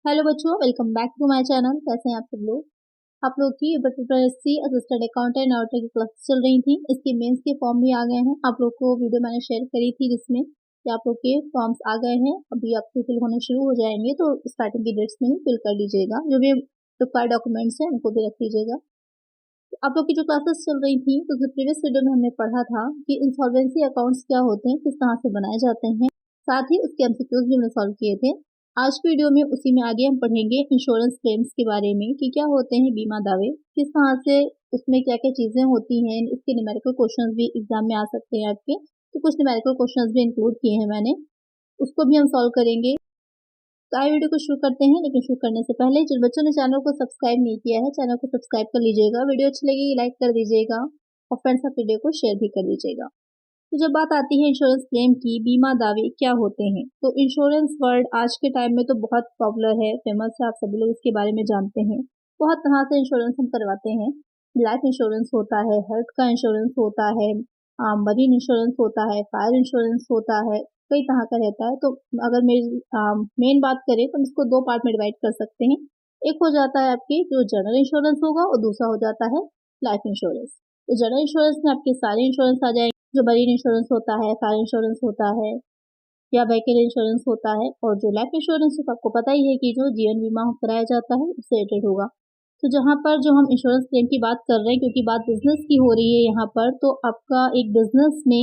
Hello बच्चों, welcome back to my channel. कैसे हैं आप सब लोग। आप लोग की यूपीएससी असिस्टेंट अकाउंटेंट ऑडिटर की क्लास चल रही थी। इसके मेंस के फॉर्म भी आ गए हैं। आप लोग को वीडियो मैंने शेयर करी थी जिसमें कि आप लोग के फॉर्म्स आ गए हैं। अभी आपके फिल होने शुरू हो जाएंगे, तो स्टार्टिंग की डेट्स में ही फिल कर लीजिएगा। जो भी रिक्वायर्ड डॉक्यूमेंट्स हैं उनको भी रख लीजिएगा। तो आप लोग की जो क्लासेस चल रही थी, तो प्रीवियस वीडियो में हमने पढ़ा था कि इंसॉल्वेंसी अकाउंट्स क्या होते हैं, किस तरह से बनाए जाते हैं। साथ ही उसके एमसीक्यूज भी हमने सॉल्व किए थे। आज की वीडियो में उसी में आगे हम पढ़ेंगे इंश्योरेंस क्लेम्स के बारे में कि क्या होते हैं बीमा दावे, किस तरह से उसमें क्या क्या चीजें होती हैं। इसके न्यूमेरिकल क्वेश्चंस भी एग्जाम में आ सकते हैं आपके, तो कुछ न्यूमेरिकल क्वेश्चंस भी इंक्लूड किए हैं मैंने, उसको भी हम सॉल्व करेंगे। तो आइए वीडियो को शुरू करते हैं। लेकिन शुरू करने से पहले जिन बच्चों ने चैनल को सब्सक्राइब नहीं किया है, चैनल को सब्सक्राइब कर लीजिएगा। वीडियो अच्छी लगी लाइक कर दीजिएगा और फ्रेंड्स आप वीडियो को शेयर भी कर दीजिएगा। तो जब बात आती है इंश्योरेंस क्लेम की, बीमा दावे क्या होते हैं, तो इंश्योरेंस वर्ड आज के टाइम में तो बहुत पॉपुलर है, फेमस है। आप सभी लोग इसके बारे में जानते हैं। बहुत तरह से इंश्योरेंस हम करवाते हैं। लाइफ इंश्योरेंस होता है, हेल्थ का इंश्योरेंस होता है, मरीन इंश्योरेंस होता है, फायर इंश्योरेंस होता है, कई तरह का रहता है। तो अगर मेरी मेन बात करें तो हम इसको दो पार्ट में डिवाइड कर सकते हैं। एक हो जाता है आपकी जो जनरल इंश्योरेंस होगा और दूसरा हो जाता है लाइफ इंश्योरेंस। तो जनरल इंश्योरेंस में आपके सारे इंश्योरेंस आ जाएंगे, जो मरीन इंश्योरेंस होता है, फायर इंश्योरेंस होता है या व्हीकल इंश्योरेंस होता है। और जो लाइफ इंश्योरेंस है तो आपको पता ही है कि जो जीवन बीमा कराया जाता है उससे रिलेटेड होगा। तो जहाँ पर जो हम इंश्योरेंस क्लेम की बात कर रहे हैं, क्योंकि बात बिजनेस की हो रही है यहाँ पर, तो आपका एक बिजनेस में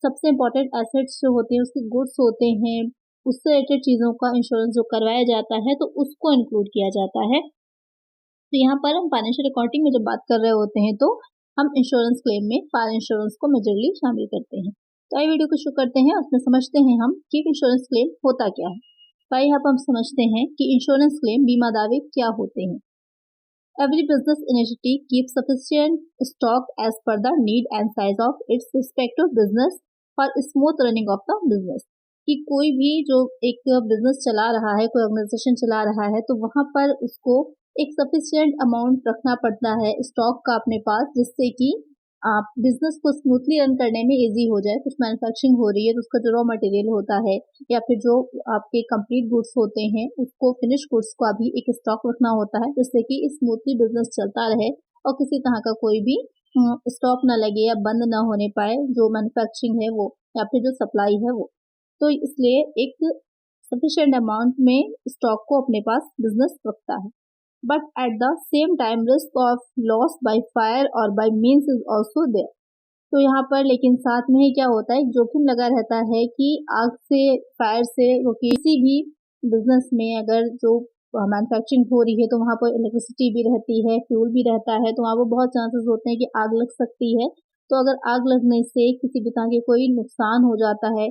सबसे इम्पोर्टेंट एसेट्स जो होते हैं, उसके गुड्स होते हैं, उससे रिलेटेड चीजों का इंश्योरेंस जो करवाया जाता है तो उसको इंक्लूड किया जाता है। तो यहाँ पर हम फाइनेंशियल अकाउंटिंग में जब बात कर रहे होते हैं तो हम इंश्योरेंस क्लेम में फायर इंश्योरेंस को मेजरली शामिल करते हैं। तो आइए वीडियो को शुरू करते हैं, उसमें समझते हैं हम कि इंश्योरेंस क्लेम होता क्या है। तो आइए यहाँ पर हम समझते हैं कि इंश्योरेंस क्लेम बीमा दावे क्या होते हैं। Every business entity keeps sufficient stock as per the need and size of its respective business for smooth running of the business। कि कोई भी जो एक बिजनेस चला रहा है, कोई ऑर्गेनाइजेशन चला रहा है, तो वहां पर उसको एक सफिशिएंट अमाउंट रखना पड़ता है स्टॉक का अपने पास, जिससे कि आप बिजनेस को स्मूथली रन करने में इजी हो जाए। कुछ मैन्युफैक्चरिंग हो रही है तो उसका जो रॉ मटेरियल होता है या फिर जो आपके कंप्लीट गुड्स होते हैं, उसको फिनिश गुड्स का भी एक स्टॉक रखना होता है, जिससे कि स्मूथली बिजनेस चलता रहे और किसी तरह का कोई भी स्टॉक ना लगे या बंद ना होने पाए जो मैन्युफैक्चरिंग है वो, या फिर जो सप्लाई है वो। तो इसलिए एक सफिशिएंट अमाउंट में स्टॉक को अपने पास बिजनेस रखता है। but at the same time risk of loss by fire or by means is also there। तो यहाँ पर लेकिन साथ में ही क्या होता है, जोखिम लगा रहता है कि आग से, फायर से, क्योंकि किसी भी बिजनेस में अगर जो मैन्युफैक्चरिंग हो रही है तो वहाँ पर इलेक्ट्रिसिटी भी रहती है, फ्यूल भी रहता है, तो वहाँ पर बहुत चांसेस होते हैं कि आग लग सकती है। तो अगर आग लगने से किसी भी तरह के कोई नुकसान हो जाता है,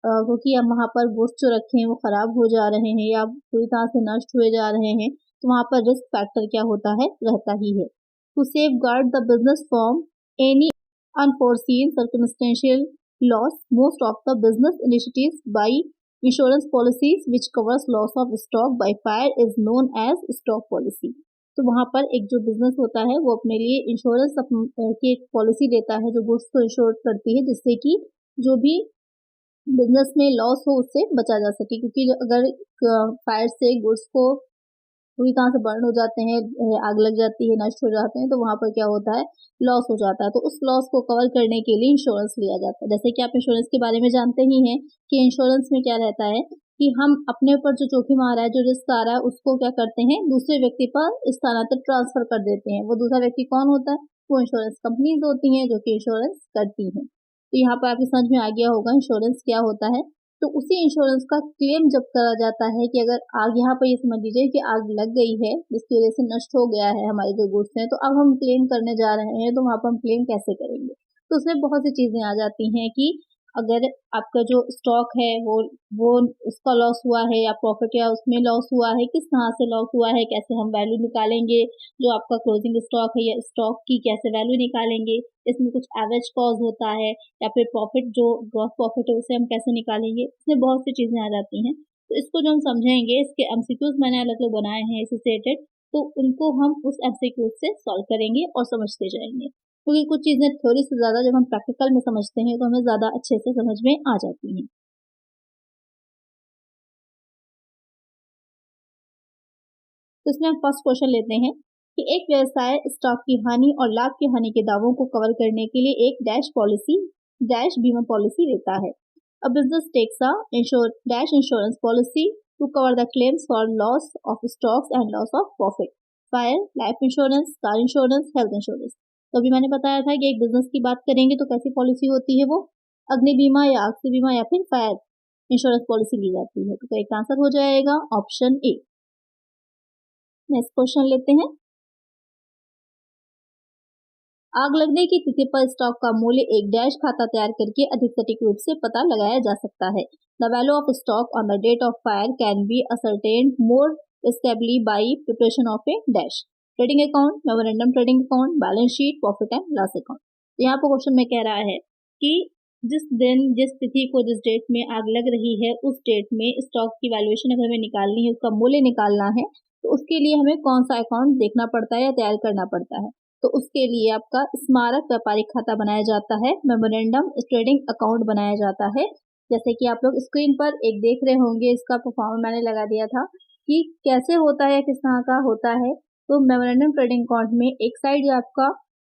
क्योंकि हम वहाँ पर गुड्स जो रखे हैं वो खराब हो जा रहे हैं या पूरी तरह से नष्ट हुए जा रहे हैं, तो वहाँ पर रिस्क फैक्टर क्या होता है, रहता ही है। To safeguard the business from any unforeseen circumstantial loss, most of the business initiatives by insurance policies which covers loss of stock by fire is known as stock policy। तो वहाँ पर एक जो बिजनेस होता है वो अपने लिए इंश्योरेंस की एक पॉलिसी लेता है जो गुड्स को इंश्योर करती है, जिससे कि जो भी बिजनेस में लॉस हो उससे बचा जा सके। क्योंकि अगर फायर से गुड्स को पूरी तरह से बर्न हो जाते हैं, आग लग जाती है, नष्ट हो जाते हैं, तो वहां पर क्या होता है, लॉस हो जाता है। तो उस लॉस को कवर करने के लिए इंश्योरेंस लिया जाता है। जैसे कि आप इंश्योरेंस के बारे में जानते ही हैं कि इंश्योरेंस में क्या रहता है कि हम अपने ऊपर जो जोखिम आ रहा है, जो रिस्क आ रहा है, उसको क्या करते हैं, दूसरे व्यक्ति पर स्थानांतरित ट्रांसफर कर देते हैं। वो दूसरा व्यक्ति कौन होता है, वो इंश्योरेंस कंपनीज होती हैं जो कि इंश्योरेंस करती हैं। तो यहाँ पर आपकी समझ में आ गया होगा इंश्योरेंस क्या होता है। तो उसी इंश्योरेंस का क्लेम जब करा जाता है कि अगर आग, यहाँ पर ये समझ लीजिए कि आग लग गई है जिसकी वजह से नष्ट हो गया है हमारे जो गुड्स हैं, तो अब हम क्लेम करने जा रहे हैं, तो वहां पर हम क्लेम कैसे करेंगे। तो उसमें बहुत सी चीजें आ जाती हैं कि अगर आपका जो स्टॉक है वो उसका लॉस हुआ है या प्रॉफिट या उसमें लॉस हुआ है, किस तरह से लॉस हुआ है, कैसे हम वैल्यू निकालेंगे, जो आपका क्लोजिंग स्टॉक है या स्टॉक की कैसे वैल्यू निकालेंगे, इसमें कुछ एवरेज कॉज होता है, या फिर प्रॉफिट जो ग्रॉस प्रॉफिट है उसे हम कैसे निकालेंगे, इसमें बहुत सी चीजें आ जाती हैं। तो इसको जो हम समझेंगे, इसके एमसीक्यूज मैंने अलग अलग बनाए हैं इससे रिलेटेड, तो उनको हम उस एमसीक्यूज से सॉल्व करेंगे और समझते जाएंगे। क्योंकि कुछ चीजें थ्योरी से ज्यादा जब हम प्रैक्टिकल में समझते हैं तो हमें ज्यादा अच्छे से समझ में आ जाती हैं। तो इसमें हम फर्स्ट क्वेश्चन लेते हैं कि एक व्यवसाय स्टॉक की हानि और लाभ की हानि के दावों को कवर करने के लिए एक डैश बीमा पॉलिसी लेता है। A business takes a dash insurance policy to cover the claims for loss of stocks and loss of profit, fire, life insurance, car insurance, health insurance। तो अभी मैंने बताया था कि एक बिजनेस की बात करेंगे तो कैसी पॉलिसी होती है, वो अग्नि बीमा या आग से बीमा या फिर फायर इंश्योरेंस पॉलिसी ली जाती है। तो करेक्ट आंसर हो जाएगा ऑप्शन ए। नेक्स्ट क्वेश्चन लेते हैं। आग लगने की तिथि पर स्टॉक का मूल्य एक डैश खाता तैयार करके अधिक सटीक रूप से पता लगाया जा सकता है। The value of stock on the date of fire can be ascertained more stably by preparation of a dash trading account, memorandum trading account, balance sheet, profit and loss account. यहाँ पर क्वेश्चन में कह रहा है कि जिस दिन, जिस तिथि को, जिस डेट में आग लग रही है उस डेट में स्टॉक की वैल्यूएशन अगर हमें निकालनी है, उसका मूल्य निकालना है, तो उसके लिए हमें कौन सा अकाउंट देखना पड़ता है या तैयार करना पड़ता है। तो उसके लिए आपका स्मारक व्यापारिक खाता बनाया जाता है, मेमोरेंडम ट्रेडिंग अकाउंट बनाया जाता है। जैसे कि आप लोग स्क्रीन पर एक देख रहे होंगे, इसका परफॉर्म मैंने लगा दिया था कि कैसे होता है, किस तरह का होता है। तो मेमोरेंडम ट्रेडिंग अकाउंट में एक साइड जो आपका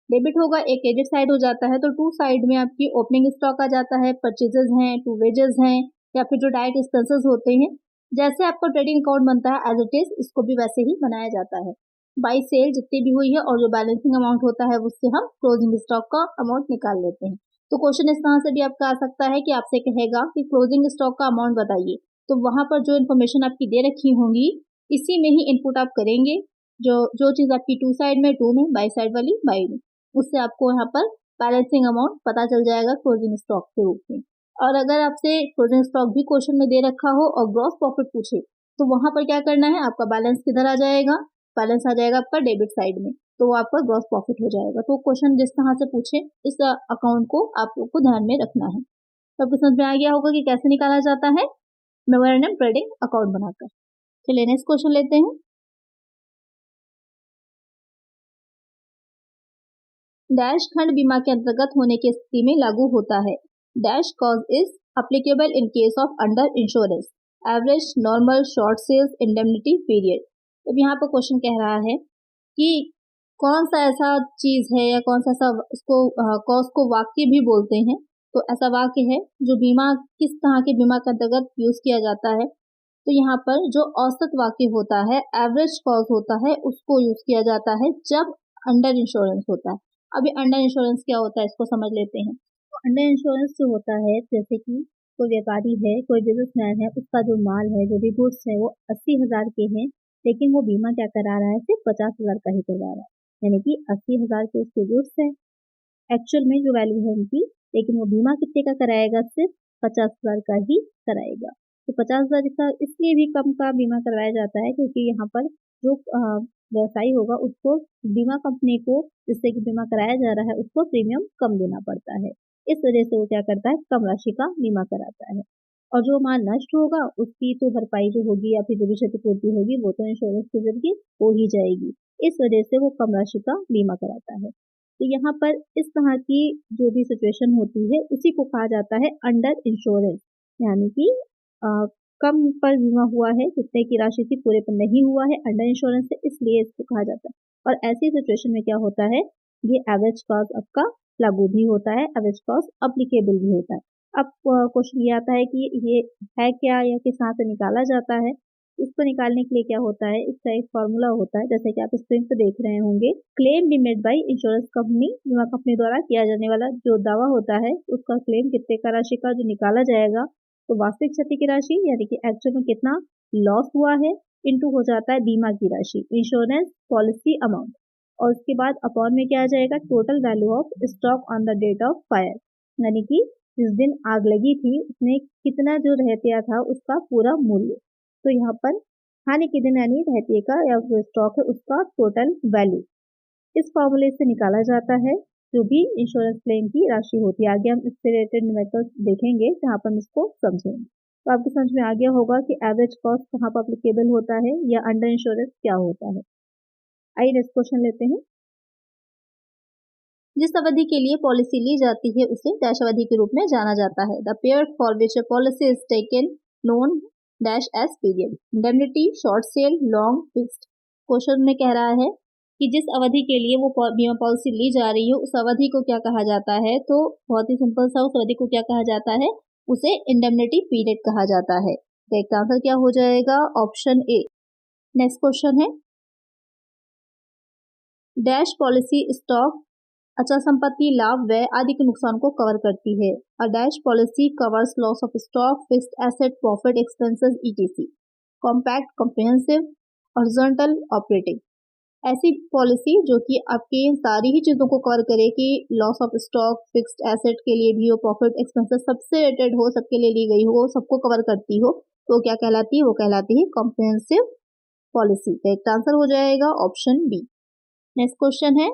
डेबिट होगा, एक क्रेडिट साइड हो जाता है। तो टू साइड में आपकी ओपनिंग स्टॉक आ जाता है, परचेजेस हैं, टू वेजेस हैं, या फिर जो डायरेक्ट एक्सपेंसेस होते हैं। जैसे आपका ट्रेडिंग अकाउंट बनता है एज इट इज, इसको भी वैसे ही बनाया जाता है। बाई सेल जितनी भी हुई है और जो बैलेंसिंग अमाउंट होता है उससे हम क्लोजिंग स्टॉक का अमाउंट निकाल लेते हैं। तो क्वेश्चन इस तरह से भी आपका आ सकता है कि आपसे कहेगा कि क्लोजिंग स्टॉक का अमाउंट बताइए, तो वहां पर जो इन्फॉर्मेशन आपकी दे रखी होंगी इसी में ही इनपुट आप करेंगे। जो जो चीज आपकी टू साइड में, टू में, बाई साइड वाली बाई में, उससे आपको यहाँ पर बैलेंसिंग अमाउंट पता चल जाएगा क्लोजिंग स्टॉक के रूप में। और अगर आपसे क्लोजिंग स्टॉक भी क्वेश्चन में दे रखा हो और ग्रॉस प्रॉफिट पूछे, तो वहां पर क्या करना है, आपका बैलेंस किधर आ जाएगा, बैलेंस आ जाएगा आपका डेबिट साइड में, तो वो आपका ग्रॉस प्रॉफिट हो जाएगा। तो क्वेश्चन जिस तरह से पूछे इस अकाउंट को आप लोग को ध्यान में रखना है। तो आपको समझ में आ गया होगा कि कैसे निकाला जाता है मेमोरेंडम ट्रेडिंग अकाउंट बनाकर। चलिए नेक्स्ट क्वेश्चन लेते हैं। डैश खंड बीमा के अंतर्गत होने की स्थिति में लागू होता है। Dash clause is applicable in case of under insurance, average, normal, short sales, indemnity period. अब यहाँ पर क्वेश्चन कह रहा है कि कौन सा ऐसा चीज है या कौन सा ऐसा इसको कॉज को वाक्य भी बोलते हैं। तो ऐसा वाक्य है जो बीमा, किस तरह के बीमा के अंतर्गत यूज किया जाता है। तो यहाँ पर जो औसत वाक्य होता है, एवरेज कॉज होता है, उसको यूज किया जाता है जब अंडर इंश्योरेंस होता है। अभी अंडर इंश्योरेंस क्या होता है इसको समझ लेते हैं। तो अंडर इंश्योरेंस जो होता है, जैसे कि कोई व्यापारी है, कोई बिजनेसमैन है, उसका जो माल है, जो भी गुड्स है, वो 80,000 के हैं, लेकिन वो बीमा क्या करा रहा है, सिर्फ 50,000 का ही करवा रहा है। यानी कि 80,000 के उसके गुड्स है, एक्चुअल में जो वैल्यू है उनकी, लेकिन वो बीमा कितने का कराएगा, सिर्फ 50,000 का ही कराएगा। तो 50,000 का इसलिए भी कम का बीमा करवाया जाता है क्योंकि यहाँ पर जो व्यवसायी होगा उसको बीमा कंपनी को जिससे कि बीमा कराया जा रहा है उसको प्रीमियम कम देना पड़ता है। इस वजह से वो क्या करता है, कम राशि का बीमा कराता है। और जो माल नष्ट होगा उसकी तो भरपाई जो होगी या फिर जो भी क्षतिपूर्ति होगी वो तो इंश्योरेंस के जरिए हो ही जाएगी। इस वजह से वो कम राशि का बीमा कराता है। तो यहाँ पर इस तरह की जो भी सिचुएशन होती है उसी को कहा जाता है अंडर इंश्योरेंस, यानी कि कम पर बीमा हुआ है, जितने की राशि थी पूरे पर नहीं हुआ है अंडर इंश्योरेंस से, इसलिए इसको कहा जाता है। और ऐसी सिचुएशन में क्या होता है, ये एवरेज कॉस्ट आपका लागू भी होता है, एवरेज कॉस्ट अप्लीकेबल भी होता है। अब क्वेश्चन ये आता है कि ये है क्या या किस तरह से निकाला जाता है। इसको निकालने के लिए क्या होता है, इसका एक फॉर्मूला होता है, जैसे कि आप स्क्रीन पर देख रहे होंगे। Claim be made by insurance company, बीमा कंपनी द्वारा किया जाने वाला जो दावा होता है उसका क्लेम कितने का राशि का जो निकाला जाएगा, तो वास्तविक क्षति की राशि यानी कि एक्चुअल में कितना लॉस हुआ है इनटू हो जाता है बीमा की राशि, इंश्योरेंस पॉलिसी अमाउंट, और उसके बाद अपॉन में क्या आ जाएगा, total value of stock on the date of fire, यानी कि जिस दिन आग लगी थी उसमें कितना जो रहतिया था उसका पूरा मूल्य। तो यहाँ पर हानि के दिन यानी रहतिये का या जो स्टॉक है उसका टोटल वैल्यू इस फॉर्मूले से निकाला जाता है, जो भी इंश्योरेंस क्लेम की राशि होती है। आगे हम इससे रिलेटेड न्यूमेरिकल्स देखेंगे जहाँ पर हम इसको समझेंगे। तो आपको समझ में आ गया होगा कि एवरेज कॉस्ट कहाँ पर अप्लीकेबल होता है या अंडर इंश्योरेंस क्या होता है। आइए नेक्स्ट क्वेश्चन लेते हैं। जिस अवधि के लिए पॉलिसी ली जाती है उसे डैश अवधि के रूप में जाना जाता है। The period for which A policy is taken known dash S period, indemnity, short cell, long, fixed. Question में कह रहा है कि जिस अवधि के लिए वो बीमा पॉलिसी ली जा रही है उस अवधि को क्या कहा जाता है। तो बहुत ही सिंपल सा, उस अवधि को क्या कहा जाता है, उसे इंडेमनिटी पीरियड कहा जाता है। तो एक आंसर क्या हो जाएगा, ऑप्शन ए। नेक्स्ट क्वेश्चन है, डैश पॉलिसी स्टॉक अचल संपत्ति, लाभ, व्यय आदि के नुकसान को कवर करती है। A dash policy covers loss of stock, fixed asset, profit, expenses etc. Compact, comprehensive, horizontal, operating. ऐसी पॉलिसी जो कि आपकी सारी ही चीजों को कवर करे कि loss of stock, fixed asset के लिए भी हो, प्रॉफिट, एक्सपेंसेस सबसे रिलेटेड हो, सबके लिए ली गई हो, सबको कवर करती हो, तो क्या कहलाती है, वो कहलाती है कॉम्प्रिहेंसिव पॉलिसी। तो एक आंसर हो जाएगा ऑप्शन बी। नेक्स्ट क्वेश्चन है,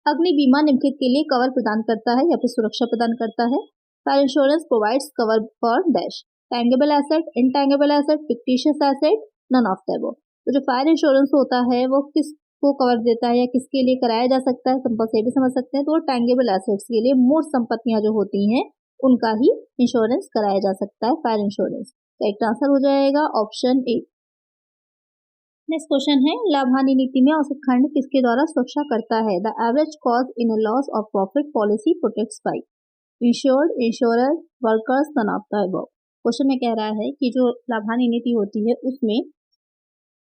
अग्नि बीमा निम्नलिखित के लिए कवर प्रदान करता है या फिर सुरक्षा प्रदान करता है। Fire insurance provides cover for dash tangible asset, intangible asset, fictitious asset, none of the above. तो जो फायर इंश्योरेंस होता है वो किसको कवर देता है या किसके लिए कराया जा सकता है, सिंपल से भी समझ सकते हैं। तो वो टैंगेबल एसेट्स के लिए, मूर्त संपत्तियां जो होती हैं उनका ही इंश्योरेंस कराया जा सकता है, फायर इंश्योरेंस। तो एक आंसर हो जाएगा ऑप्शन ए। नेक्स्ट क्वेश्चन है, लाभ हानि नीति में औसत खंड किसके द्वारा सुरक्षा करता है। The average clause in a loss of profit policy protects by insured, insurer, workers, none of the above. Question में कह रहा है कि जो लाभ हानि नीति होती है उसमें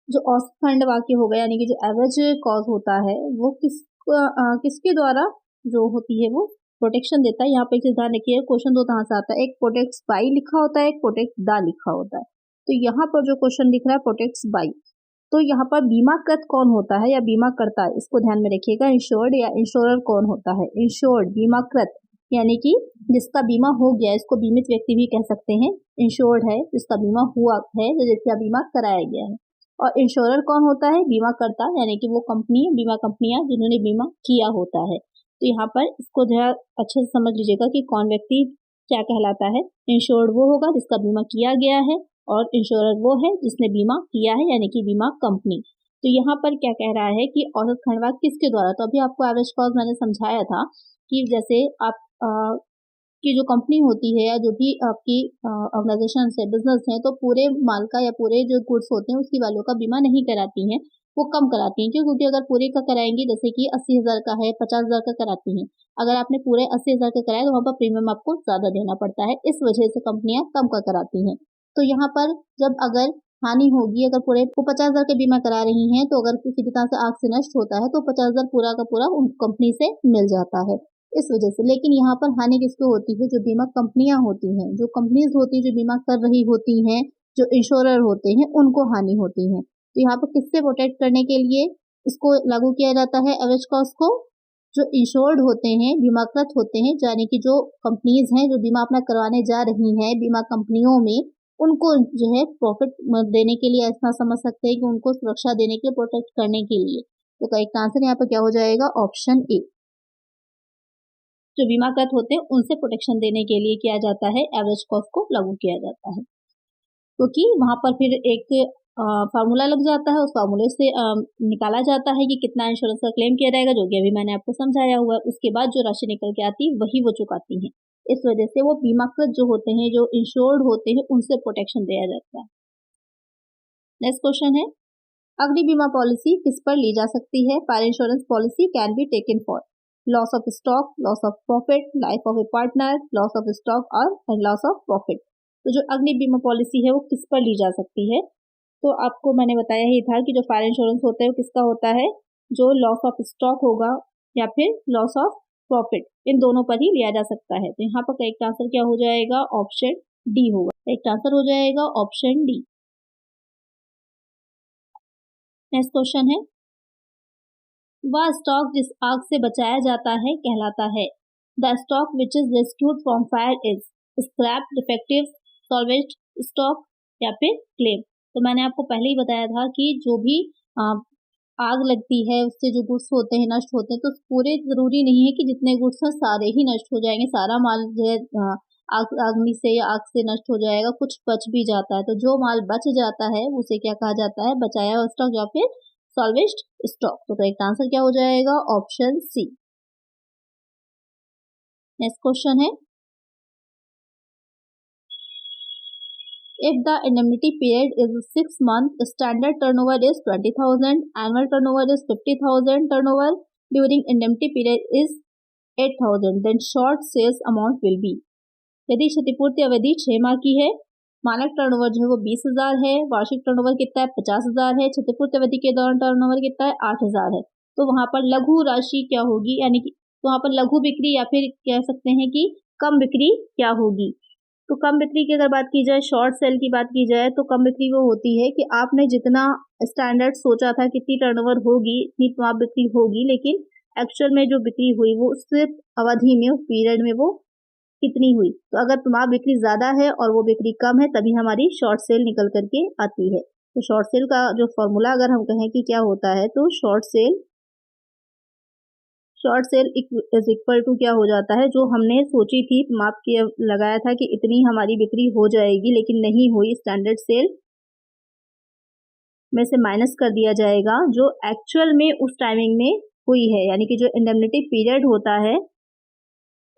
जो औसत खंड वाक्य होगा, यानी कि जो एवरेज कॉज होता है वो किसके द्वारा जो होती है वो प्रोटेक्शन देता है। यहाँ पे एक चीज ध्यान रखिए, क्वेश्चन दो तरह से आता है, एक प्रोटेक्ट्स बाय लिखा होता है, एक प्रोटेक्ट द लिखा होता है। तो यहाँ पर जो क्वेश्चन दिख रहा है प्रोटेक्ट्स बाय, तो यहाँ पर बीमाकृत कौन होता है या बीमा करता है, इसको ध्यान में रखिएगा। इंश्योर्ड या इंश्योरर कौन होता है, इंश्योर्ड बीमाकृत, यानी कि जिसका बीमा हो गया, इसको बीमित व्यक्ति भी कह सकते हैं। इंश्योर्ड है जिसका बीमा हुआ है, जिसका बीमा कराया गया है। और इंश्योरर कौन होता है, बीमा करता, यानी कि वो कंपनी, बीमा कंपनियां जिन्होंने बीमा किया होता है। तो यहाँ पर इसको जरा अच्छे से समझ लीजिएगा कि कौन व्यक्ति क्या कहलाता है। इंश्योर्ड वो होगा जिसका बीमा किया गया है, और इंश्योरर वो है जिसने बीमा किया है, यानी कि बीमा कंपनी। तो यहाँ पर क्या कह रहा है कि औसत खंडवाद किसके द्वारा, तो अभी आपको एवरेज कॉज मैंने समझाया था कि जैसे आप की जो कंपनी होती है या जो भी आपकी ऑर्गेनाइजेशन है, बिजनेस है, तो पूरे माल का या पूरे जो गुड्स होते हैं उसकी वैल्यू का बीमा नहीं कराती हैं, वो कम कराती हैं। क्यों, क्योंकि अगर पूरे का कराएंगी, जैसे कि 80,000 का है, 50,000 का कराती हैं, अगर आपने पूरे 80,000 का कराया तो वहाँ पर प्रीमियम आपको ज्यादा देना पड़ता है, इस वजह से कंपनियां कम का कराती हैं। तो यहाँ पर जब अगर हानि होगी, अगर पूरे को 50,000 का बीमा करा रही हैं, तो अगर किसी भी तरह से आग से नष्ट होता है तो 50,000 पूरा का पूरा उन कंपनी से मिल जाता है, इस वजह से। लेकिन यहाँ पर हानि किसको होती है, जो बीमा कंपनियां होती हैं, जो कंपनीज होती है जो बीमा कर रही होती हैं, जो इंश्योरर होते हैं, उनको हानि होती है। तो यहाँ पर किससे प्रोटेक्ट करने के लिए इसको लागू किया जाता है एवरेज कॉस्ट को, जो इंश्योर्ड होते हैं, बीमाकृत होते हैं, यानी कि जो कंपनीज हैं जो बीमा अपना करवाने जा रही हैं बीमा कंपनियों में, उनको जो है प्रॉफिट देने के लिए, ऐसा समझ सकते हैं कि उनको सुरक्षा देने के लिए, प्रोटेक्ट करने के लिए। तो करेक्ट आंसर यहाँ पर क्या हो जाएगा, ऑप्शन ए। जो बीमाकृत होते हैं उनसे प्रोटेक्शन देने के लिए किया जाता है, एवरेज कॉस्ट को लागू किया जाता है, क्योंकि वहां पर फिर एक फार्मूला लग जाता है, उस फार्मूले से निकाला जाता है कि कितना इंश्योरेंस का क्लेम किया जाएगा, जो कि अभी मैंने आपको समझाया हुआ है। उसके बाद जो राशि निकल के आती है वही वो चुकाती है, इस वजह से वो बीमाकृत जो होते हैं, जो इंश्योर्ड होते हैं, उनसे प्रोटेक्शन दिया जाता है। नेक्स्ट क्वेश्चन है, अग्नि बीमा पॉलिसी किस पर ली जा सकती है। Fire insurance policy can be taken for loss of stock, loss of profit, life of A partner, loss of stock और लॉस ऑफ प्रॉफिट। तो जो अग्नि बीमा पॉलिसी है वो किस पर ली जा सकती है, तो आपको मैंने बताया ही था कि जो फायर इंश्योरेंस होता है वो किसका होता है, जो लॉस ऑफ स्टॉक होगा या फिर लॉस ऑफ प्रॉफिट, इन दोनों पर ही लिया जा सकता है। तो यहाँ पर करेक्ट आंसर क्या हो जाएगा, ऑप्शन डी होगा। करेक्ट आंसर हो जाएगा ऑप्शन डी। नेक्स्ट क्वेश्चन है, वह स्टॉक जिस आग से बचाया जाता है कहलाता है। The stock which is rescued from fire is scrap, defective, salvage stock या फिर क्लेम। तो मैंने आपको पहले ही बताया था कि जो भी आग लगती है उससे जो गुड्स होते हैं नष्ट होते हैं, तो पूरे जरूरी नहीं है कि जितने गुड्स हैं सारे ही नष्ट हो जाएंगे, सारा माल जो है अग्नि से या आग से नष्ट हो जाएगा, कुछ बच भी जाता है। तो जो माल बच जाता है उसे क्या कहा जाता है, बचाया हुआ स्टॉक या फिर सॉल्वेज्ड स्टॉक। तो करेक्ट आंसर क्या हो जाएगा, ऑप्शन सी। नेक्स्ट क्वेश्चन है, If the indemnity period is 6 months, standard turnover is 20,000, annual turnover is 50,000, turnover during indemnity period is 8,000, then short sales amount will be। यदि क्षतिपूर्ति अवधि 6 माह की है, मानक टर्नओवर जो है वो 20,000 है, वार्षिक टर्नओवर कितना है 50,000 है, क्षतिपूर्ति अवधि के दौरान टर्नओवर कितना है 8,000 है, तो वहां पर लघु राशि क्या होगी, यानी कि वहां पर लघु बिक्री या फिर कह सकते हैं कि कम बिक्री क्या होगी। तो कम बिक्री की अगर बात की जाए, शॉर्ट सेल की बात की जाए, तो कम बिक्री वो होती है कि आपने जितना स्टैंडर्ड सोचा था कितनी टर्नओवर होगी इतनी तो आप बिक्री होगी, लेकिन एक्चुअल में जो बिक्री हुई वो सिर्फ अवधि में, उस पीरियड में वो कितनी हुई। तो अगर तुम्हारी बिक्री ज्यादा है और वो बिक्री कम है तभी हमारी शॉर्ट सेल निकल करके आती है। तो शॉर्ट सेल का जो फॉर्मूला अगर हम कहें कि क्या होता है, तो short sale is equal to क्या हो जाता है, जो हमने सोची थी माप के लगाया था कि इतनी हमारी बिक्री हो जाएगी लेकिन नहीं हुई, स्टैंडर्ड सेल में से माइनस कर दिया जाएगा जो एक्चुअल में उस टाइमिंग में हुई है, यानी कि जो इंडेमनिटी पीरियड होता है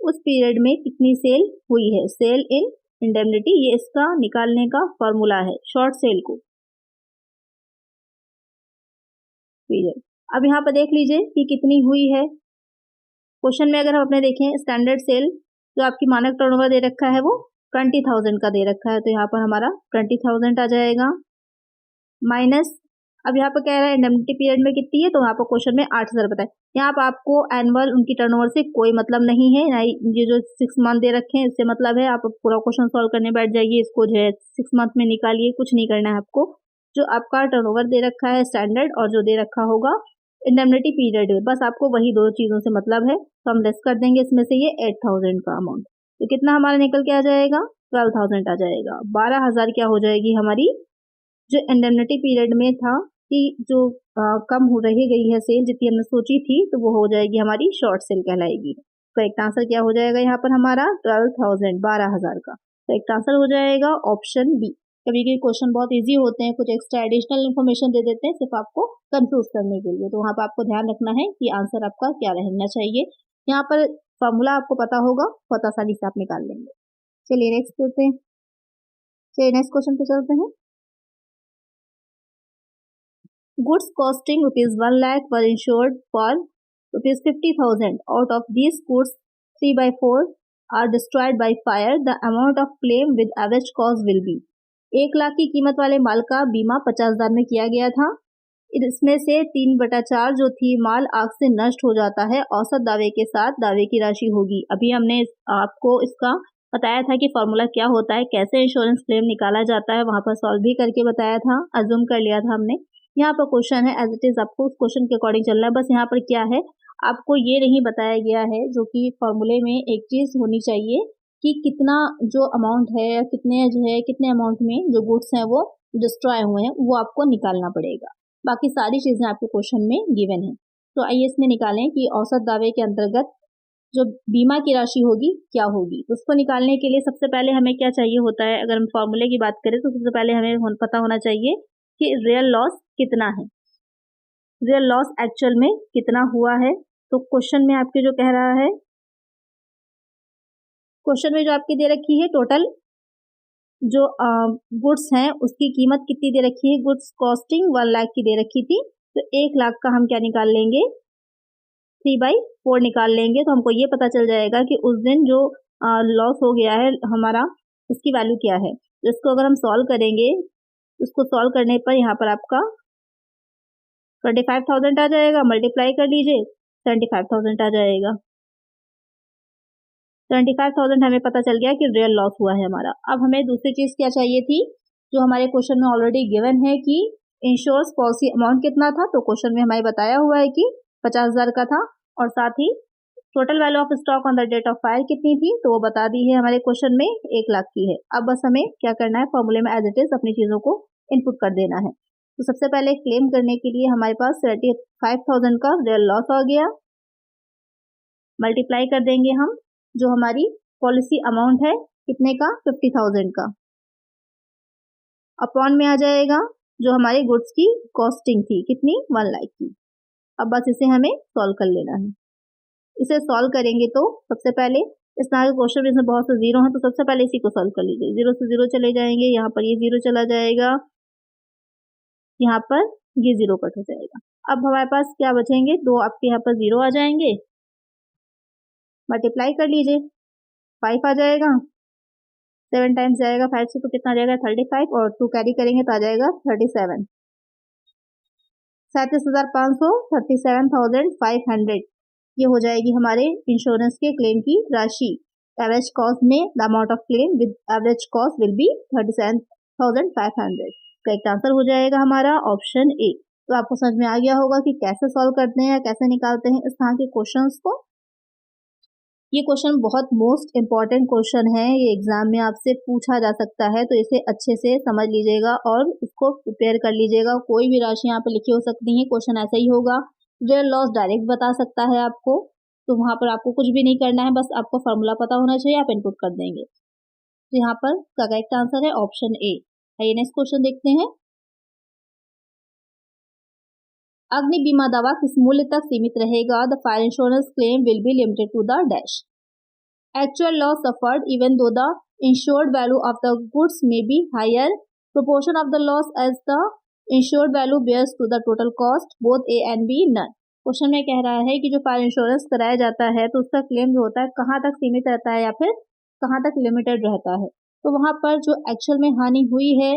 उस पीरियड में कितनी सेल हुई है, सेल इन इंडेमनिटी, ये इसका निकालने का फॉर्मूला है शॉर्ट सेल को पीरियड। अब यहाँ पर देख लीजिए कि कितनी हुई है। क्वेश्चन में अगर हम अपने देखें, स्टैंडर्ड सेल जो आपकी मानक टर्नओवर दे रखा है वो 20,000 का दे रखा है, तो यहाँ पर हमारा 20,000 आ जाएगा, माइनस अब यहाँ पर कह रहा है इंडेमनिटी पीरियड में कितनी है, तो यहाँ पर क्वेश्चन में 8,000 बताए। यहाँ पर आपको एनुअल उनकी टर्नओवर से कोई मतलब नहीं है, ना ये जो 6 मंथ दे रखे हैं इससे मतलब है। आप पूरा क्वेश्चन सॉल्व करने बैठ जाइए, इसको जो है 6 मंथ में निकालिए, कुछ नहीं करना है आपको। जो आपका टर्नओवर दे रखा है स्टैंडर्ड और जो दे रखा होगा इंडेमनिटी पीरियड, बस आपको वही दो चीजों से मतलब है, तो हम लेस कर देंगे इसमें से ये 8,000 का अमाउंट, तो कितना हमारा निकल के आ जाएगा 12,000 आ जाएगा। 12,000 क्या हो जाएगी हमारी जो इंडेमनिटी पीरियड में था कि जो कम हो रही गई है सेल जितनी हमने सोची थी, तो वो हो जाएगी हमारी शॉर्ट सेल कहलाएगी। तो एक आंसर क्या हो जाएगा यहाँ पर हमारा 12,000 12,000 का, तो एक आंसर हो जाएगा ऑप्शन बी। कभी कभी क्वेश्चन बहुत इजी होते हैं, कुछ एक्स्ट्रा एडिशनल इन्फॉर्मेशन दे देते हैं सिर्फ आपको कंफ्यूज करने के लिए, तो वहाँ पर आपको ध्यान रखना है कि आंसर आपका क्या रहना चाहिए। यहाँ पर फॉर्मूला आपको पता होगा, बहुत आसानी से आप निकाल लेंगे। चलिए नेक्स्ट करते हैं, चलिए नेक्स्ट क्वेश्चन पे चलते हैं। Goods costing ₹1 lakh were insured for ₹50,000. Out of these goods, 3/4 are destroyed by fire. The amount of claim with average cost will be। 1 lakh की कीमत वाले माल का बीमा 50,000 में किया गया था। इसमें से 3/4 जो थी माल आग से नष्ट हो जाता है, औसत दावे के साथ दावे की राशि होगी। अभी हमने आपको इसका बताया था कि फॉर्मूला क्या होता है, कैसे इंश्योरेंस क्लेम निकाला जाता है, वहां पर सॉल्व भी करके बताया था, अज्यूम कर लिया था हमने। यहाँ पर क्वेश्चन है एज इट इज, आपको उस क्वेश्चन के अकॉर्डिंग चलना है। बस यहाँ पर क्या है, आपको ये नहीं बताया गया है, जो कि फॉर्मूले में एक चीज होनी चाहिए कि कितना जो अमाउंट है, कितने अमाउंट में जो गुड्स हैं वो डिस्ट्रॉय हुए हैं, वो आपको निकालना पड़ेगा। बाकी सारी चीजें आपके क्वेश्चन में गिवन है। तो आइए इसमें निकालें कि औसत दावे के अंतर्गत जो बीमा की राशि होगी क्या होगी। तो उसको निकालने के लिए सबसे पहले हमें क्या चाहिए होता है, अगर हम फॉर्मूले की बात करें तो सबसे पहले हमें पता होना चाहिए कि रियल लॉस कितना है, रियल लॉस एक्चुअल में कितना हुआ है। तो क्वेश्चन में आपके जो कह रहा है, क्वेश्चन में जो आपकी दे रखी है टोटल जो गुड्स हैं उसकी कीमत कितनी दे रखी है, गुड्स कॉस्टिंग 1 लाख की दे रखी थी, तो 1 लाख का हम क्या निकाल लेंगे 3/4 निकाल लेंगे, तो हमको ये पता चल जाएगा कि उस दिन जो लॉस हो गया है हमारा उसकी वैल्यू क्या है। तो इसको अगर हम सॉल्व करेंगे, उसको सॉल्व करने पर यहाँ पर आपका 25,000 आ जाएगा, मल्टीप्लाई कर लीजिए 75,000 आ जाएगा। 75,000 हमें पता चल गया कि रियल लॉस हुआ है हमारा। अब हमें दूसरी चीज क्या चाहिए थी, जो हमारे क्वेश्चन में ऑलरेडी गिवन है कि इंश्योरेंस पॉलिसी अमाउंट कितना था, तो क्वेश्चन में हमें बताया हुआ है कि 50,000 का था, और साथ ही total value of stock on the date of fire कितनी थी, तो वो बता दी है हमारे क्वेश्चन में 1 लाख की है। अब बस हमें क्या करना है, फॉर्मूले में एज इट इज अपनी चीजों को इनपुट कर देना है। तो सबसे पहले क्लेम करने के लिए हमारे पास 75,000 का रियल लॉस आ गया, मल्टीप्लाई कर देंगे हम जो हमारी पॉलिसी अमाउंट है कितने का 50,000 का, अपॉन में आ जाएगा जो हमारी गुड्स की कॉस्टिंग थी कितनी 1 लाख की। अब बस इसे हमें सॉल्व कर लेना है। इसे सॉल्व करेंगे तो सबसे पहले इस तरह के क्वेश्चन में इसमें बहुत से जीरो हैं, तो सबसे पहले इसी को सॉल्व कर लीजिए। जीरो से जीरो चले जाएंगे, यहाँ पर ये जीरो चला जाएगा, यहाँ पर ये जीरो कट हो जाएगा। अब हमारे पास क्या बचेंगे, दो आपके यहाँ पर जीरो आ जाएंगे, मल्टीप्लाई कर लीजिए, 5 आ जाएगा, 7 टाइम्स जाएगा 5 से, तो कितना आ जाएगा 35, और 2 कैरी करेंगे तो आ जाएगा 37, 37,500, 37,500 ये हो जाएगी हमारे इंश्योरेंस के क्लेम की राशि। एवरेज कॉस्ट में the amount of claim with average cost will be 37,500। Correct answer हो जाएगा हमारा ऑप्शन ए। तो आपको समझ में आ गया होगा कि कैसे सॉल्व करते हैं या कैसे निकालते हैं इस तरह के क्वेश्चंस को। ये क्वेश्चन बहुत मोस्ट इंपॉर्टेंट क्वेश्चन है, ये एग्जाम में आपसे पूछा जा सकता है, तो इसे अच्छे से समझ लीजिएगा और इसको प्रिपेयर कर लीजिएगा। कोई भी राशि यहाँ पे लिखी हो सकती है, क्वेश्चन ऐसा ही होगा। रियल लॉस डायरेक्ट बता सकता है आपको, तो वहां पर आपको कुछ भी नहीं करना है, बस आपको फॉर्मूला पता होना चाहिए, आप इनपुट कर देंगे। तो यहाँ पर करेक्ट आंसर है ऑप्शन ए। आइए नेक्स्ट क्वेश्चन देखते हैं। अग्नि बीमा दावा किस मूल्य तक सीमित रहेगा? The fire insurance claim will be limited to the dash. Actual loss suffered even though the insured value of the goods may be higher, proportion of the loss as the insured value bears to the total cost, both A and B none. Question में कह रहा है कि जो fire insurance कराया जाता है तो उसका क्लेम जो होता है कहाँ तक सीमित रहता है या फिर कहाँ तक लिमिटेड रहता है। तो वहां पर जो एक्चुअल में हानि हुई है,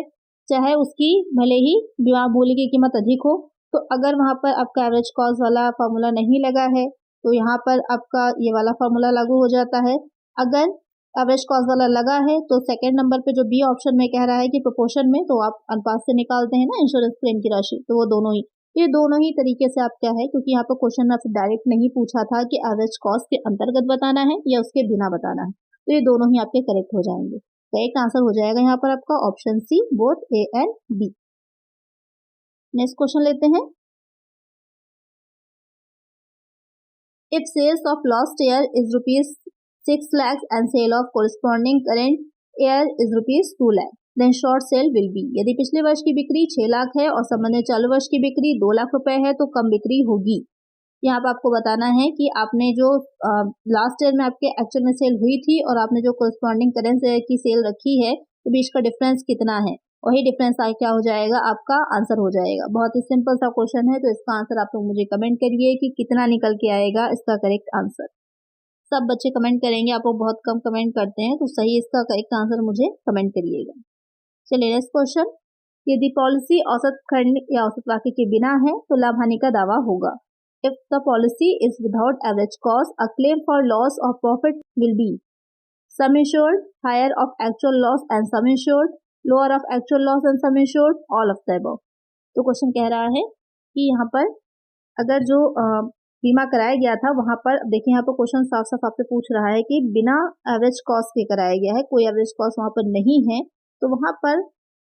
चाहे उसकी भले ही बीमा मूल्य की कीमत अधिक हो, तो अगर वहां पर आपका एवरेज कॉस्ट वाला फॉर्मूला नहीं लगा है तो यहाँ पर आपका ये वाला फॉर्मूला लागू हो जाता है। अगर एवरेज कॉस्ट वाला लगा है तो सेकंड नंबर पे जो बी ऑप्शन में कह रहा है कि प्रोपोर्शन में, तो आप अनुपात से निकालते हैं ना इंश्योरेंस क्लेम की राशि, तो वो दोनों ही, ये दोनों ही तरीके से आप क्या है, क्योंकि यहाँ पर क्वेश्चन में आपसे डायरेक्ट नहीं पूछा था कि एवरेज कॉस्ट के अंतर्गत बताना है या उसके बिना बताना है, तो ये दोनों ही आपके करेक्ट हो जाएंगे। करेक्ट आंसर हो जाएगा यहाँ पर आपका option C, both A and B. Next question लेते हैं। If sales of last year is rupees 6 lakhs and sale of corresponding current year is rupees 2 lakh, then short sale will be। यदि पिछले वर्ष की बिक्री 6 लाख है और संबंधित चालू वर्ष की बिक्री 2 लाख रुपए है तो कम बिक्री होगी। यहाँ पर आपको बताना है कि आपने जो लास्ट ईयर में आपके एक्चुअल में सेल हुई थी और आपने जो कोरस्पॉन्डिंग करेंट ईयर की सेल रखी है, तो बीच का डिफरेंस कितना है, वही डिफरेंस क्या हो जाएगा, आपका आंसर हो जाएगा। बहुत ही सिंपल सा क्वेश्चन है, तो इसका आंसर आप लोग मुझे कमेंट करिए कि कितना निकल के आएगा इसका करेक्ट आंसर। सब बच्चे कमेंट करेंगे, आप लोग बहुत कम कमेंट करते हैं, तो सही इसका करेक्ट आंसर मुझे कमेंट करिएगा। चलिए नेक्स्ट क्वेश्चन। यदि पॉलिसी औसत खंड या औसत वाक्य के बिना है तो लाभ हानि का दावा होगा। If the policy is without average cost, a claim for loss or profit will be sum insured, higher of actual loss and sum insured, lower of actual loss and sum insured, all of the above। तो question कह रहा है कि यहाँ पर अगर जो बीमा कराया गया था वहां पर देखिए, यहाँ पर क्वेश्चन साफ साफ आपसे पूछ रहा है कि बिना एवरेज कॉस्ट के कराया गया है, कोई एवरेज कॉस्ट वहां पर नहीं है, तो वहां पर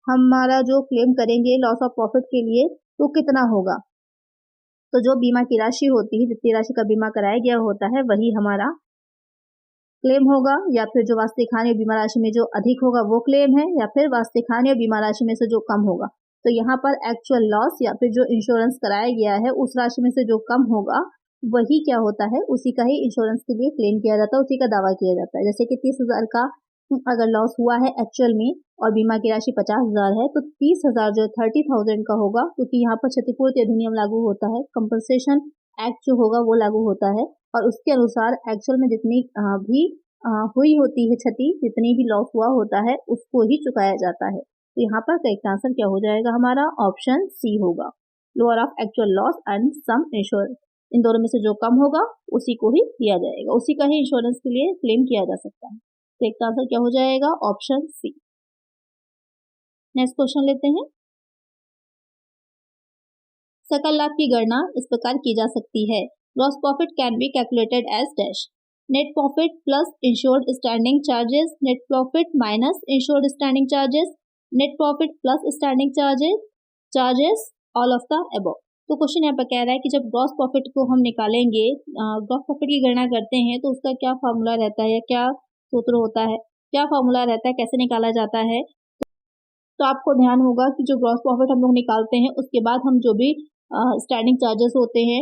हमारा जो क्लेम करेंगे लॉस ऑफ प्रॉफिट के लिए तो कितना होगा। तो जो बीमा की राशि होती है, जितनी राशि का बीमा कराया गया होता है वही हमारा क्लेम होगा, या फिर जो वास्तविक हानि और बीमा राशि में जो अधिक होगा वो क्लेम है, या फिर वास्तविक हानि और बीमा राशि में से जो कम होगा। तो यहाँ पर एक्चुअल लॉस या फिर जो इंश्योरेंस कराया गया है उस राशि में से जो कम होगा वही क्या होता है, उसी का ही इंश्योरेंस के लिए क्लेम किया जाता है, उसी का दावा किया जाता है। जैसे कि 30,000 का अगर लॉस हुआ है एक्चुअल में और बीमा की राशि 50,000 है, तो 30,000 जो 30,000 का होगा, क्योंकि यहाँ पर क्षतिपूर्ति अधिनियम लागू होता है, कंपनसेशन एक्ट जो होगा वो लागू होता है, और उसके अनुसार एक्चुअल में जितनी भी हुई होती है क्षति, जितनी भी लॉस हुआ होता है उसको ही चुकाया जाता है। तो यहाँ पर करेक्ट आंसर क्या हो जाएगा हमारा, ऑप्शन सी होगा, lower of actual loss and sum insurance. इन दोनों में से जो कम होगा उसी को ही दिया जाएगा, उसी का ही इंश्योरेंस के लिए क्लेम किया जा सकता है। करेक्ट आंसर क्या हो जाएगा, ऑप्शन सी। नेक्स्ट क्वेश्चन लेते हैं। सकल लाभ की गणना इस प्रकार की जा सकती है। Gross profit can be calculated as dash, net profit plus insured standing charges, net profit minus insured standing charges, net profit plus standing charges, all of the above. तो क्वेश्चन यहाँ पर कह रहा है कि जब ग्रॉस प्रॉफिट को हम निकालेंगे, ग्रॉस प्रॉफिट की गणना करते हैं, तो उसका क्या फॉर्मूला रहता है या क्या सूत्र होता है, क्या फॉर्मूला रहता है, कैसे निकाला जाता है। तो आपको ध्यान होगा कि जो ग्रॉस प्रॉफिट हम लोग निकालते हैं उसके बाद हम जो भी स्टैंडिंग चार्जेस होते हैं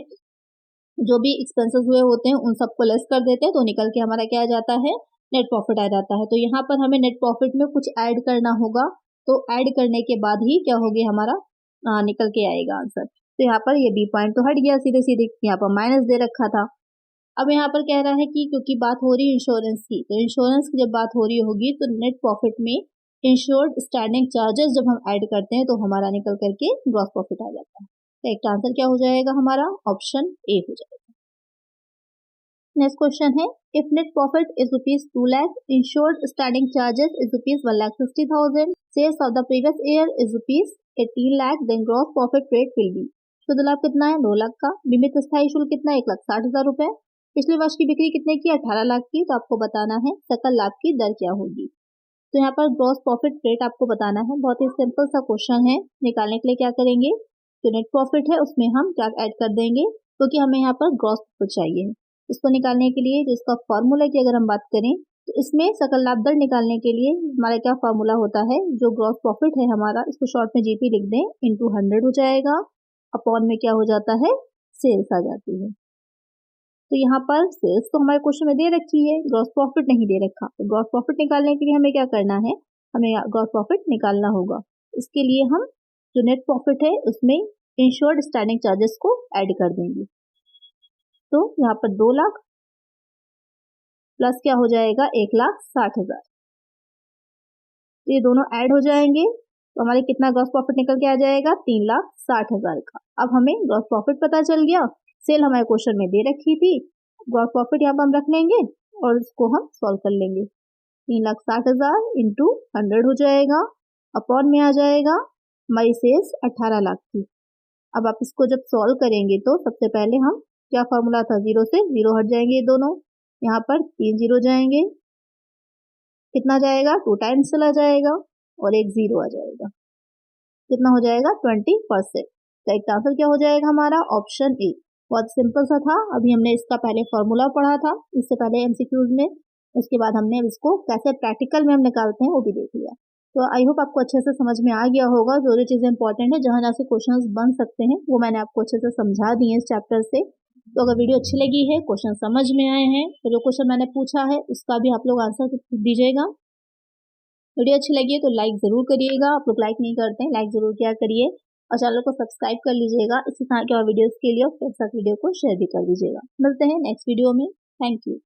जो भी एक्सपेंसेस हुए होते हैं उन सबको लेस कर देते हैं तो निकल के हमारा क्या आ जाता है, नेट प्रॉफिट आ जाता है। तो यहाँ पर हमें नेट प्रॉफिट में कुछ ऐड करना होगा, तो ऐड करने के बाद ही क्या होगी हमारा निकल के आएगा आंसर। तो यहाँ पर ये बी पॉइंट तो हट गया सीधे सीधे, यहाँ पर माइनस दे रखा था। अब यहाँ पर कह रहा है कि क्योंकि बात हो रही है इंश्योरेंस की, तो इंश्योरेंस की जब बात हो रही होगी तो नेट प्रॉफिट में इंश्योर्ड स्टैंडिंग चार्जेस जब हम ऐड करते हैं तो हमारा निकल करके ग्रॉस प्रॉफिट आ जाता है। तो एक आंसर क्या हो जाएगा हमारा, ऑप्शन ए हो जाएगा। नेक्स्ट क्वेश्चन है, if net profit is rupees 2 lakh, insured standing charges is rupees 1,50,000, sales of the previous year is rupees 18 lakh, then gross profit rate will be. शुद्ध लाभ कितना है, 2 लाख का। बीमित स्थायी शुल्क कितना है, 1,60,000 रुपए। पिछले वर्ष की बिक्री कितने की, 18 लाख की। तो आपको बताना है सकल लाभ की दर क्या होगी। तो यहाँ पर ग्रॉस प्रॉफिट रेट आपको बताना है। बहुत ही सिंपल सा क्वेश्चन है। निकालने के लिए क्या करेंगे, जो नेट प्रॉफिट है उसमें हम क्या ऐड कर देंगे, क्योंकि हमें यहाँ पर ग्रॉस प्रॉफिट चाहिए। इसको निकालने के लिए जो इसका फॉर्मूला की अगर हम बात करें तो इसमें सकल लाभ दर निकालने के लिए हमारा क्या फॉर्मूला होता है, जो ग्रॉस प्रॉफिट है हमारा, इसको शॉर्ट में जीपी लिख दें, इंटू 100 हो जाएगा, अपॉन में क्या हो जाता है, सेल्स आ जाती है। तो यहाँ पर सेल्स तो हमारे क्वेश्चन में दे रखी है, ग्रॉस प्रॉफिट नहीं दे रखा। तो ग्रॉस प्रॉफिट निकालने के लिए हमें क्या करना है, हमें ग्रॉस प्रॉफिट निकालना होगा। इसके लिए हम जो नेट प्रॉफिट है उसमें इंश्योर्ड स्टैंडिंग चार्जेस को ऐड कर देंगे। तो यहाँ पर 2 लाख प्लस क्या हो जाएगा, 1,60,000, ये दोनों ऐड हो जाएंगे तो हमारे कितना ग्रॉस प्रॉफिट निकल के आ जाएगा, 3,60,000 का। अब हमें ग्रॉस प्रॉफिट पता चल गया, सेल हमारे क्वेश्चन में दे रखी थी, ग्रॉस प्रॉफिट यहाँ पर हम रख लेंगे और इसको हम सॉल्व कर लेंगे। 3,60,000 इंटू 100 हो जाएगा, अपॉन में आ जाएगा हमारी सेल्स 18 लाख की। अब आप इसको जब सॉल्व करेंगे तो सबसे पहले हम क्या फॉर्मूला था, 0 से 0 हट जाएंगे, ये दोनों यहाँ पर 3 0 जाएंगे, कितना जाएगा, 2 टाइम्स चला जाएगा और एक 0 आ जाएगा, कितना हो जाएगा, 20%। तो एक आंसर क्या हो जाएगा हमारा, ऑप्शन ए। बहुत सिंपल सा था। अभी हमने इसका पहले फॉर्मूला पढ़ा था, इससे पहले एमसीक्यूज में, उसके बाद हमने इसको कैसे प्रैक्टिकल में हम निकालते हैं वो भी देख लिया। तो आई होप आपको अच्छे से समझ में आ गया होगा। जो जो चीज़ें इंपॉर्टेंट है, जहाँ जहाँ से क्वेश्चन बन सकते हैं वो मैंने आपको अच्छे से समझा दिए इस चैप्टर से। तो अगर वीडियो अच्छी लगी है, क्वेश्चन समझ में आए हैं, तो जो क्वेश्चन मैंने पूछा है उसका भी आप लोग आंसर दीजिएगा। वीडियो अच्छी लगी है तो लाइक ज़रूर करिएगा, आप लोग लाइक नहीं करते हैं, लाइक ज़रूर क्या करिए, और चैनल को सब्सक्राइब कर लीजिएगा इसी तरह के और वीडियोज़ के लिए, और फिर साथ वीडियो को शेयर भी कर दीजिएगा। मिलते हैं नेक्स्ट वीडियो में। Thank you.